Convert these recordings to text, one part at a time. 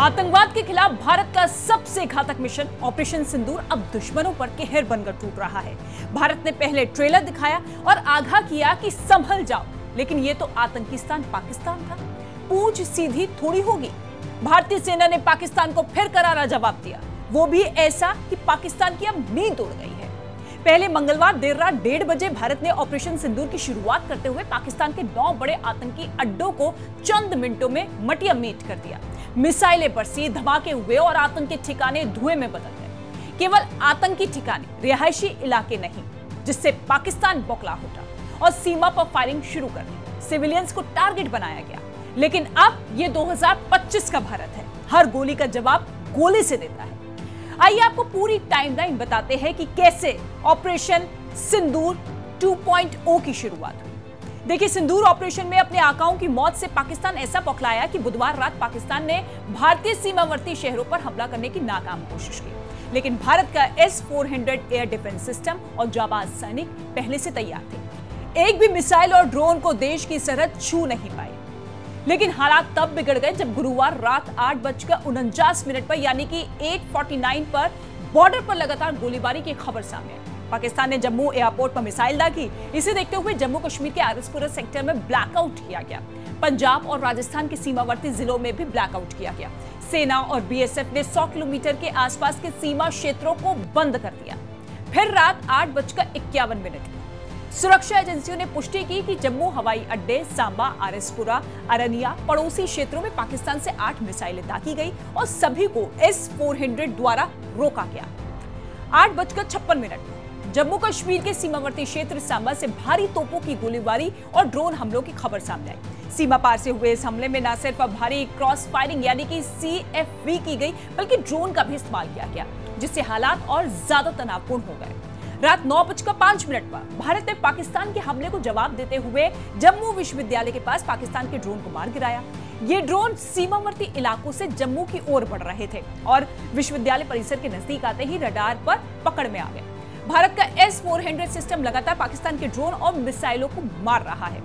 आतंकवाद के खिलाफ भारत का सबसे घातक मिशन ऑपरेशन सिंदूर अब दुश्मनों पर कहर बनकर टूट रहा है। भारत ने पहले ट्रेलर दिखाया और आगाह किया कि संभल जाओ, लेकिन ये तो आतंकिस्तान पाकिस्तान था। पूंछ सीधी थोड़ी होगी। भारतीय सेना ने पाकिस्तान को फिर करारा जवाब दिया, वो भी ऐसा कि पाकिस्तान की अब नींद उड़ गई है। पहले मंगलवार देर रात 1:30 बजे भारत ने ऑपरेशन सिंदूर की शुरुआत करते हुए पाकिस्तान के 9 बड़े आतंकी अड्डों को चंद मिनटों में मटिया मीट कर दिया। मिसाइलें बरसी, धमाके हुए और आतंकी ठिकाने धुएं में बदल गए। केवल आतंकी ठिकाने, रिहायशी इलाके नहीं, जिससे पाकिस्तान बौखला उठा और सीमा पर फायरिंग शुरू कर दी। सिविलियंस को टारगेट बनाया गया। लेकिन अब ये 2025 का भारत है, हर गोली का जवाब गोली से देता है। आइए आपको पूरी टाइमलाइन बताते हैं कि कैसे ऑपरेशन सिंदूर 2.0 की शुरुआत हुई। देखिए, सिंदूर ऑपरेशन में अपने आकाओं की मौत से पाकिस्तान ऐसा बौखलाया कि बुधवार रात पाकिस्तान ने भारतीय सीमावर्ती शहरों पर हमला करने की नाकाम कोशिश की। लेकिन भारत का S-400 एयर डिफेंस सिस्टम और जाबाज सैनिक पहले से तैयार थे। एक भी मिसाइल और ड्रोन को देश की सरहद छू नहीं पाई। लेकिन हालात तब बिगड़ गए जब गुरुवार रात 8:49 पर यानी कि 8:49 पर बॉर्डर पर लगातार गोलीबारी की खबर सामने आई। पाकिस्तान ने जम्मू एयरपोर्ट पर मिसाइल दागी। इसे देखते हुए जम्मू कश्मीर के आरएसपुरा सेक्टर में ब्लैकआउट किया गया। पंजाब और राजस्थान के सीमावर्ती जिलों में भी ब्लैकआउट किया गया। सेना और बीएसएफ ने 100 किलोमीटर के आसपास के सीमा क्षेत्रों को बंद कर दिया। फिर रात 8:51 सुरक्षा एजेंसियों ने पुष्टि की कि जम्मू हवाई अड्डे, सांबा, आरएसपुरा, अरनिया, पड़ोसी क्षेत्रों में पाकिस्तान से 8 मिसाइलें दागी गई और सभी को S-400 द्वारा रोका गया। 8:56 जम्मू कश्मीर के सीमावर्ती क्षेत्र सांबा से भारी तोपों की गोलीबारी और ड्रोन हमलों की खबर सामने आई। सीमा पार से हुए इस हमले में न सिर्फ भारी क्रॉस फायरिंग यानी कि CFV की गई, बल्कि ड्रोन का भी इस्तेमाल किया गया, जिससे हालात और ज्यादा तनावपूर्ण हो गए। रात 9:05 पर भारत ने पाकिस्तान के हमले को जवाब देते हुए जम्मू विश्वविद्यालय के पास पाकिस्तान के ड्रोन को मार गिराया। ये ड्रोन सीमावर्ती इलाकों से जम्मू की ओर बढ़ रहे थे और विश्वविद्यालय परिसर के नजदीक आते ही रडार पर पकड़ में आ गए। भारत का S-400 सिस्टम लगातार पाकिस्तान के ड्रोन और मिसाइलों को मार रहा है।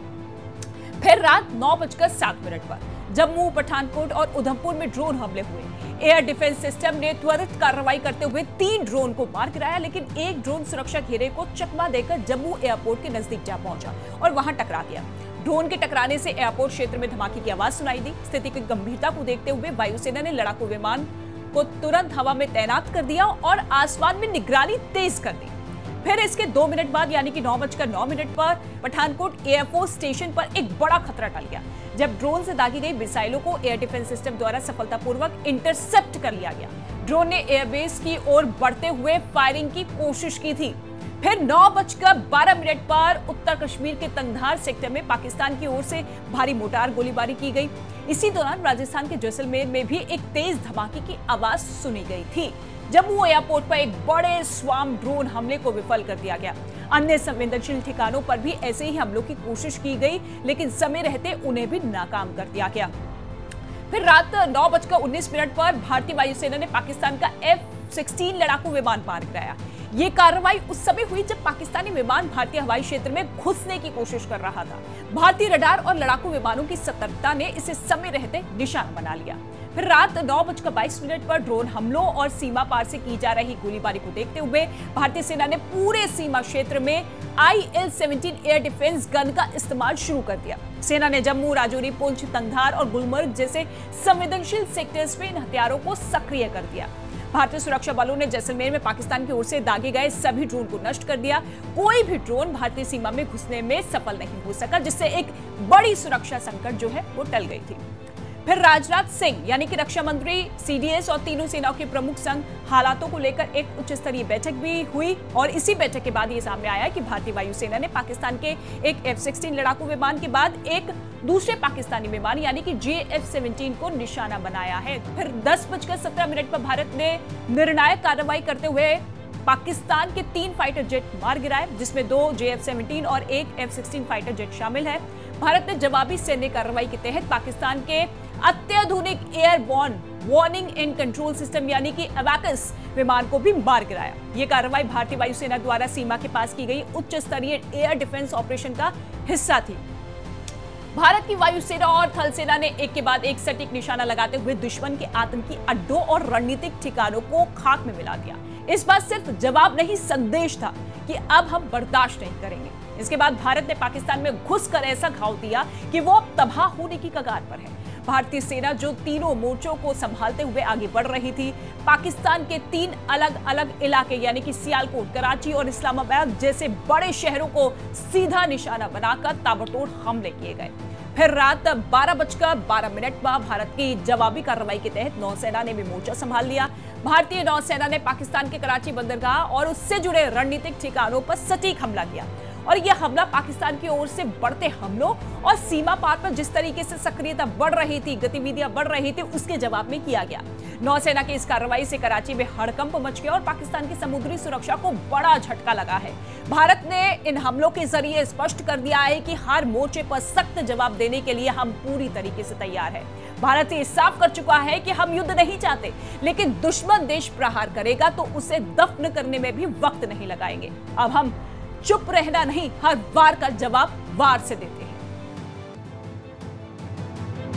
फिर रात 9:07 पर जम्मू, पठानकोट और उधमपुर में ड्रोन हमले हुए। एयर डिफेंस सिस्टम ने त्वरित कार्रवाई करते हुए 3 ड्रोन को मार गिराया, लेकिन एक ड्रोन सुरक्षा घेरे को चकमा देकर जम्मू एयरपोर्ट के नजदीक जा पहुंचा और वहां टकरा गया। ड्रोन के टकराने से एयरपोर्ट क्षेत्र में धमाके की आवाज सुनाई दी। स्थिति की गंभीरता को देखते हुए वायुसेना ने लड़ाकू विमान को तुरंत हवा में तैनात कर दिया और आसमान में निगरानी तेज कर दी। फिर इसके 2 मिनट बाद यानी कि 9:09 पर पठानकोट एयरफोर्स स्टेशन पर एक बड़ा खतरा टल गया, जब ड्रोन से दागी गई मिसाइलों को एयर डिफेंस सिस्टम द्वारा सफलतापूर्वक इंटरसेप्ट कर लिया गया। ड्रोन ने एयरबेस की ओर बढ़ते हुए फायरिंग की कोशिश की थी। फिर 9:12 पर उत्तर कश्मीर के तंगधार सेक्टर में पाकिस्तान की ओर से भारी मोटार गोलीबारी की गई। इसी दौरान राजस्थान के जैसलमेर में भी एक तेज धमाके की आवाज सुनी गई थी। जम्मू एयरपोर्ट पर एक बड़े स्वाम ड्रोन हमले को विफल कर दिया गया। अन्य संवेदनशील ठिकानों पर भी ऐसे ही हमलों की कोशिश की गई, लेकिन समय रहते उन्हें भी नाकाम कर दिया गया। फिर रात 9:19 पर भारतीय वायुसेना ने पाकिस्तान का F-16 लड़ाकू विमान मार गिराया। ये कार्रवाई उस समय हुई जब पाकिस्तानी विमान भारतीय हवाई क्षेत्र में घुसने की कोशिश कर रहा था। भारतीय रडार और लड़ाकू विमानों की सतर्कता ने इसे समय रहते निशाना बना लिया। फिर रात 9:22 पर ड्रोन हमलों और सीमा पार से की जा रही गोलीबारी को देखते हुए भारतीय सेना ने पूरे सीमा क्षेत्र में IL-17 एयर डिफेंस गन का इस्तेमाल शुरू कर दिया। सेना ने जम्मू, राजौरी, पुंछ, तंगधार और गुलमर्ग जैसे संवेदनशील सेक्टर्स में इन हथियारों को सक्रिय कर दिया। भारतीय सुरक्षा बलों ने जैसलमेर में पाकिस्तान की ओर से दागे गए सभी ड्रोन को नष्ट कर दिया। कोई भी ड्रोन भारतीय सीमा में घुसने में सफल नहीं हो सका, जिससे एक बड़ी सुरक्षा संकट जो है वो टल गई थी। फिर राजनाथ सिंह यानी कि रक्षा मंत्री, CDS और तीनों सेनाओं के प्रमुख संग हालातों को लेकर एक उच्च स्तरीय बैठक भी हुई और इसी बैठक के बाद ये सामने आया कि भारतीय वायुसेना ने पाकिस्तान के एक F-16 लड़ाकू विमान के बाद एक दूसरे पाकिस्तानी विमान यानी कि JF-17 को निशाना बनाया है। फिर 10:17 पर भारत ने निर्णायक कार्रवाई करते हुए पाकिस्तान के 3 फाइटर जेट मार गिराए, जिसमें 2 JF-17 और एक F-16 फाइटर जेट शामिल है। भारत ने जवाबी सैन्य कार्रवाई के तहत पाकिस्तान के अत्याधुनिक airborne warning and control system यानी कि अबैकस विमान को भी मार गिराया। यह कार्रवाई भारतीय वायुसेना द्वारा सीमा के पास की गई उच्च स्तरीय एयर डिफेंस ऑपरेशन का हिस्सा थी। भारत की वायुसेना और थल सेना ने एक के बाद एक सटीक निशाना लगाते हुए दुश्मन के आतंकी अड्डों और रणनीतिक ठिकानों को खाक में मिला दिया। इस बार सिर्फ जवाब नहीं, संदेश था कि अब हम बर्दाश्त नहीं करेंगे। इसके बाद भारत ने पाकिस्तान में घुसकर ऐसा घाव दिया कि वो अब तबाह होने की कगार पर है। भारतीय सेना जो तीनों मोर्चों को संभालते हुए आगे बढ़ रही थी, पाकिस्तान के 3 अलग अलग इलाके यानी कि सियालकोट, कराची और इस्लामाबाद जैसे बड़े शहरों को सीधा निशाना बनाकर ताबड़तोड़ हमले किए गए। फिर रात 12:12 पर भारत की जवाबी कार्रवाई के तहत नौसेना ने भी मोर्चा संभाल लिया। भारतीय नौसेना ने पाकिस्तान के कराची बंदरगाह और उससे जुड़े रणनीतिक ठिकानों पर सटीक हमला किया और यह हमला पाकिस्तान की ओर से बढ़ते हमलों और सीमा पार पर जिस तरीके से सक्रियता बढ़ रही थी, गतिविधियां बढ़ रही थी, उसके जवाब में किया गया। नौसेना की इस कार्रवाई से कराची में हड़कंप मच गया और पाकिस्तान की समुद्री सुरक्षा को बड़ा झटका लगा है। भारत ने इन हमलों के जरिए स्पष्ट कर दिया है कि हर मोर्चे पर सख्त जवाब देने के लिए हम पूरी तरीके से तैयार हैं। भारत ये साफ कर चुका है कि हम युद्ध नहीं चाहते, लेकिन दुश्मन देश प्रहार करेगा तो उसे दफन करने में भी वक्त नहीं लगाएंगे। अब हम चुप रहना नहीं, हर वार का जवाब वार से देते हैं।